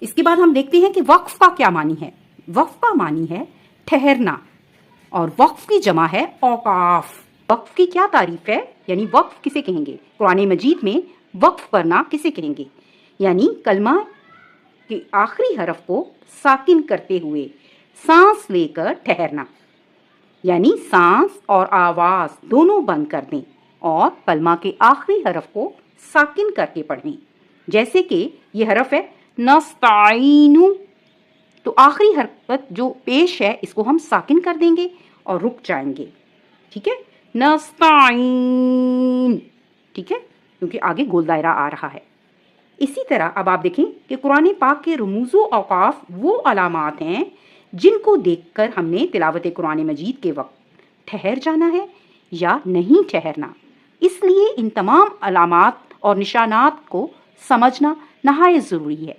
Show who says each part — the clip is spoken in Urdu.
Speaker 1: اس کے بعد ہم دیکھتے ہیں کہ وقف کا کیا معنی ہے۔ وقف کا معنی ہے ٹھہرنا، اور وقف کی جمع ہے اوقاف۔ وقف کی کیا تعریف ہے؟ یعنی وقف کسے کہیں گے؟ قرآن مجید میں وقف کرنا کسے کہیں گے؟ یعنی کلمہ کے آخری حرف کو ساکن کرتے ہوئے سانس لے کر ٹھہرنا، یعنی سانس اور آواز دونوں بند کر دیں اور کلمہ کے آخری حرف کو ساکن کر کے پڑھیں۔ جیسے کہ یہ حرف ہے نستعین، تو آخری حرکت جو پیش ہے اس کو ہم ساکن کر دیں گے اور رک جائیں گے، ٹھیک ہے، نستعین، ٹھیک ہے، کیونکہ آگے گول دائرہ آ رہا ہے۔ اسی طرح اب آپ دیکھیں کہ قرآن پاک کے رموز و اوقاف وہ علامات ہیں جن کو دیکھ کر ہم نے تلاوت قرآن مجید کے وقت ٹھہر جانا ہے یا نہیں ٹھہرنا۔ اس لیے ان تمام علامات اور نشانات کو سمجھنا نہایت ضروری ہے۔